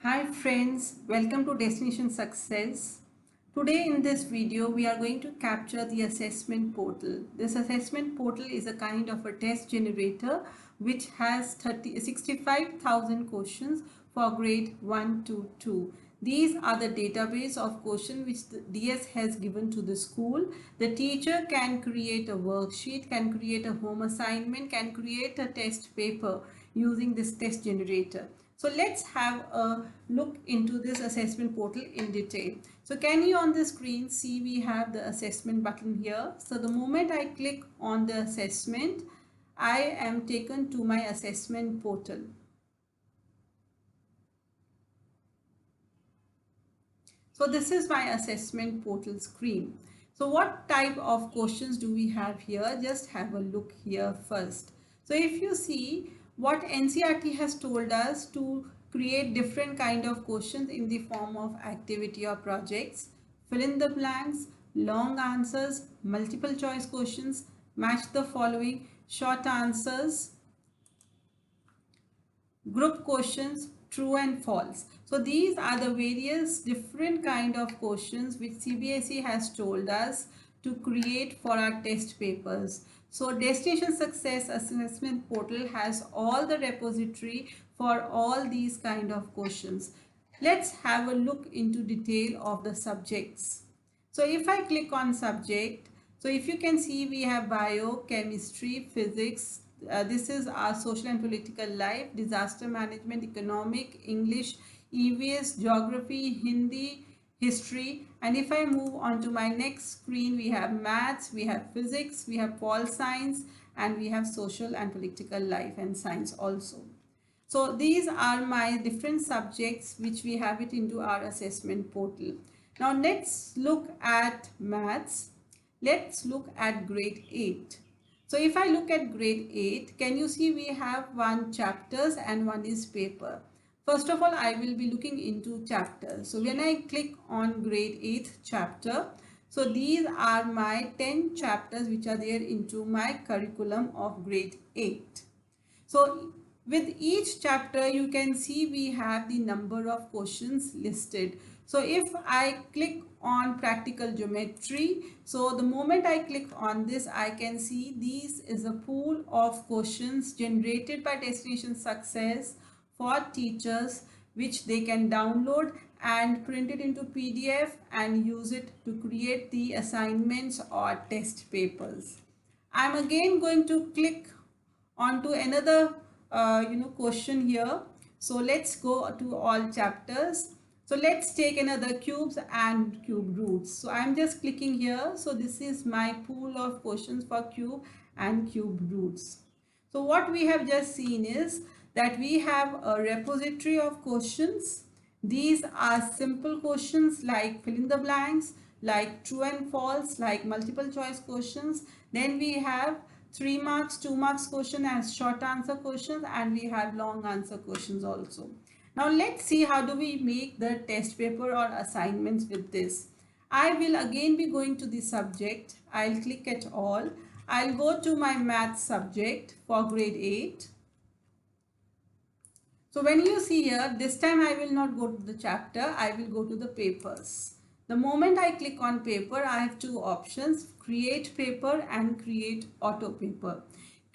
Hi friends, welcome to Destination Success. Today in this video we are going to capture the assessment portal. This assessment portal is a kind of a test generator which has 65,000 questions for grade 1 to 2. These are the database of questions which the DS has given to the school. The teacher can create a worksheet, can create a home assignment, can create a test paper using this test generator. So let's have a look into this assessment portal in detail. So can you on the screen see we have the assessment button here. So the moment I click on the assessment, I am taken to my assessment portal. So this is my assessment portal screen. So what type of questions do we have here? Just have a look here first. So if you see what NCERT has told us to create different kind of questions in the form of activity or projects, fill in the blanks, long answers, multiple choice questions, match the following, short answers, group questions, true and false. So these are the various different kind of questions which CBSE has told us to create for our test papers. So Destination Success Assessment Portal has all the repository for all these kind of questions. Let's have a look into detail of the subjects. So if I click on subject, so if you can see we have bio, chemistry, physics, this is our social and political life, disaster management, economic, English, EVS, geography, Hindi, history. And if I move on to my next screen, we have maths, we have physics, we have pol science, and we have social and political life and science also. So these are my different subjects which we have it into our assessment portal. Now let's look at maths. Let's look at grade 8. So if I look at grade 8, can you see we have one chapters and one is paper. First of all, I will be looking into chapters. So when I click on grade 8 chapter, so these are my 10 chapters which are there into my curriculum of grade 8. So with each chapter, you can see we have the number of questions listed. So if I click on practical geometry, so the moment I click on this, I can see this is a pool of questions generated by Destination Success for teachers, which they can download and print it into PDF and use it to create the assignments or test papers. I'm again going to click on to another question here. So let's go to all chapters. So let's take another cubes and cube roots. So I'm just clicking here. So this is my pool of questions for cube and cube roots. So what we have just seen is that we have a repository of questions. These are simple questions like fill in the blanks, like true and false, like multiple choice questions. Then we have 3 marks, 2 marks question as short answer questions, and we have long answer questions also. Now let's see how do we make the test paper or assignments with this. I will again be going to the subject. I'll click at all. I'll go to my math subject for grade 8. So when you see here, this time I will not go to the chapter, I will go to the papers. The moment I click on paper, I have two options, create paper and create auto paper.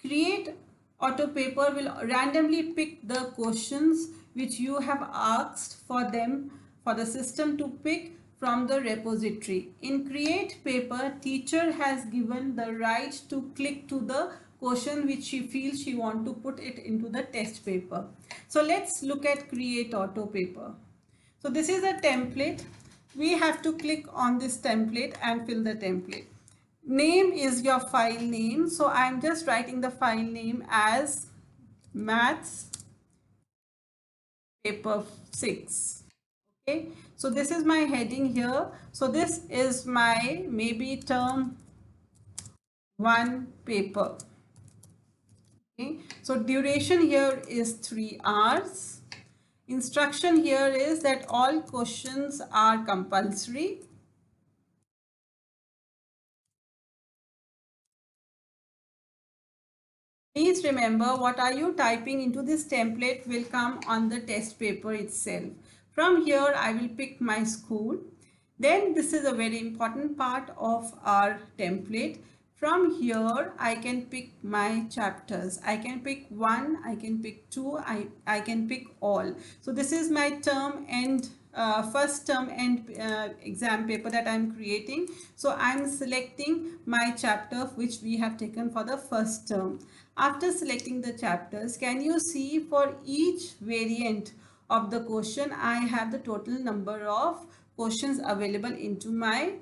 Create auto paper will randomly pick the questions which you have asked for them, for the system to pick from the repository. In create paper, teacher has given the right to click to the question which she feels she want to put it into the test paper. So let's look at create auto paper. So this is a template. We have to click on this template and fill the template. Name is your file name. So I'm just writing the file name as maths paper 6. Okay, so this is my heading here. So this is my maybe term 1 paper. Okay, so duration here is 3 hours. Instruction here is that all questions are compulsory. Please remember what are you typing into this template will come on the test paper itself. From here, I will pick my school. Then this is a very important part of our template. From here, I can pick my chapters. I can pick one, I can pick two, I can pick all. So this is my term and first term and exam paper that I'm creating. So I'm selecting my chapter which we have taken for the first term. After selecting the chapters, can you see for each variant of the question, I have the total number of questions available into my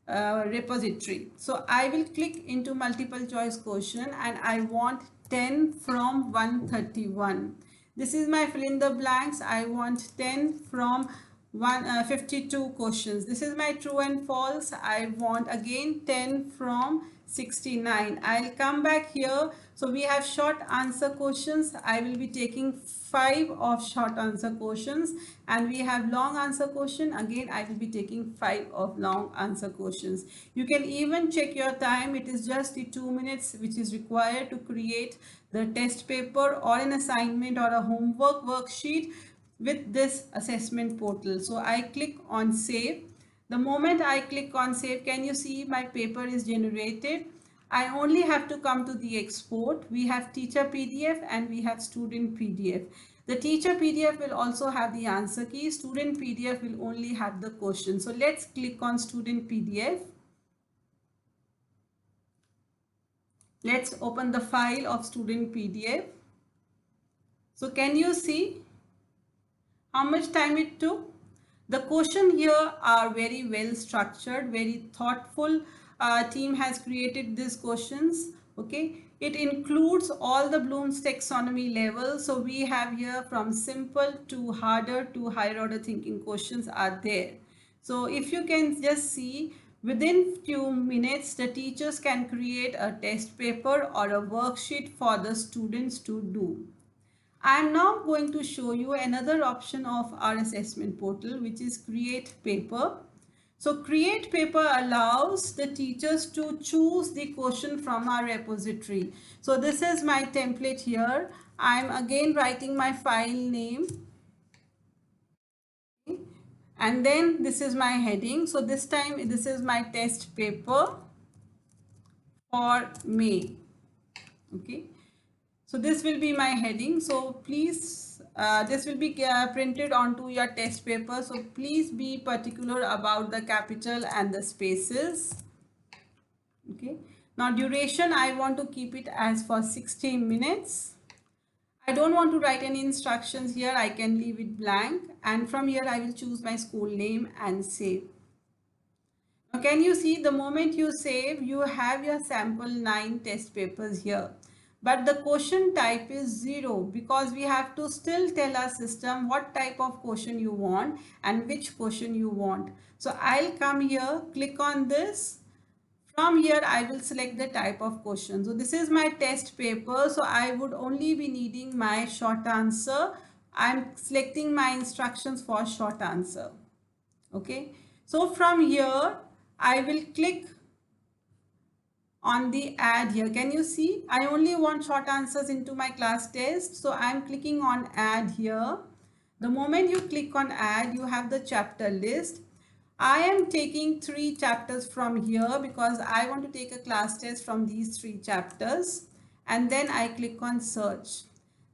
repository. So I will click into multiple choice question and I want 10 from 131. This is my fill in the blanks. I want 10 from 52 questions. This is my true and false. I want again 10 from 69. I'll come back here. So we have short answer questions. I will be taking 5 of short answer questions, and we have long answer question. Again, I will be taking 5 of long answer questions. You can even check your time. It is just the 2 minutes which is required to create the test paper or an assignment or a homework worksheet with this assessment portal. So I click on save. The moment I click on save, can you see my paper is generated? I only have to come to the export. We have teacher PDF and we have student PDF. The teacher PDF will also have the answer key. Student PDF will only have the question. So let's click on student PDF. Let's open the file of student PDF. So can you see how much time it took? The question here are very well structured, very thoughtful. Team has created these questions. Okay, it includes all the Bloom's taxonomy levels. So we have here from simple to harder to higher order thinking questions are there. So if you can just see, within few minutes, the teachers can create a test paper or a worksheet for the students to do. I am now going to show you another option of our assessment portal, which is create paper. So create paper allows the teachers to choose the question from our repository. So this is my template here. I am again writing my file name. And then this is my heading. So this time this is my test paper for May. Okay. So this will be my heading. So please, this will be printed onto your test paper. So please be particular about the capital and the spaces. Okay. Now duration, I want to keep it as for 60 minutes. I don't want to write any instructions here. I can leave it blank. And from here, I will choose my school name and save. Now can you see, the moment you save, you have your sample 9 test papers here. But the question type is 0 because we have to still tell our system what type of question you want and which question you want. So I'll come here, click on this. From here, I will select the type of question. So this is my test paper. So I would only be needing my short answer. I'm selecting my instructions for short answer. Okay. So from here, I will click on the add here. Can you see? I only want short answers into my class test. So I'm clicking on add here. The moment you click on add, you have the chapter list. I am taking 3 chapters from here because I want to take a class test from these 3 chapters. And then I click on search.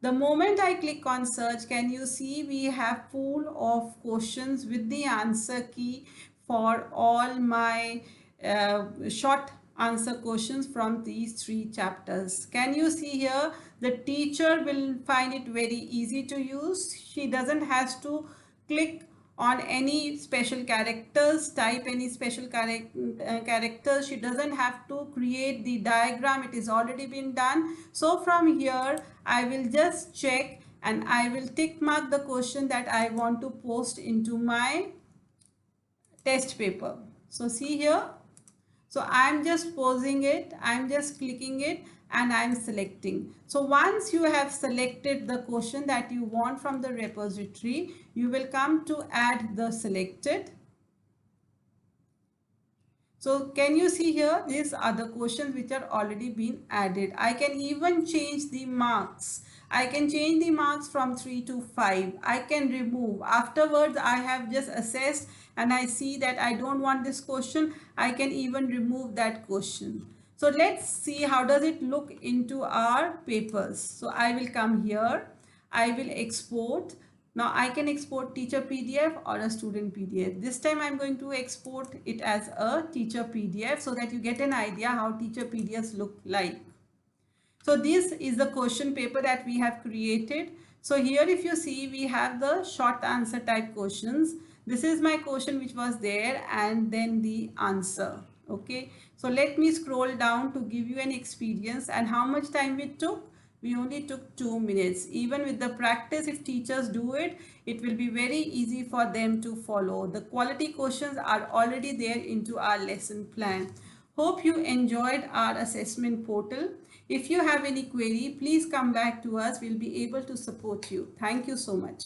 The moment I click on search, can you see we have pool of questions with the answer key for all my short answer questions from these 3 chapters. Can you see here? The teacher will find it very easy to use. She doesn't have to click on any special characters, type any special characters. She doesn't have to create the diagram. It is already been done. So from here, I will just check and I will tick mark the question that I want to post into my test paper. So see here. So I'm just pausing it, I'm just clicking it and I'm selecting. So once you have selected the question that you want from the repository, you will come to add the selected. So can you see here, these are the questions which are already been added. I can even change the marks. I can change the marks from 3 to 5. I can remove. Afterwards, I have just assessed and I see that I don't want this question. I can even remove that question. So let's see how does it look into our papers. So I will come here. I will export. Now I can export teacher PDF or a student PDF. This time I'm going to export it as a teacher PDF so that you get an idea how teacher PDFs look like. So this is the question paper that we have created. So here if you see, we have the short answer type questions. This is my question which was there and then the answer. Okay. So let me scroll down to give you an experience and how much time we took. We only took 2 minutes. Even with the practice, if teachers do it, it will be very easy for them to follow. The quality questions are already there into our lesson plan. Hope you enjoyed our assessment portal. If you have any query, please come back to us. We'll be able to support you. Thank you so much.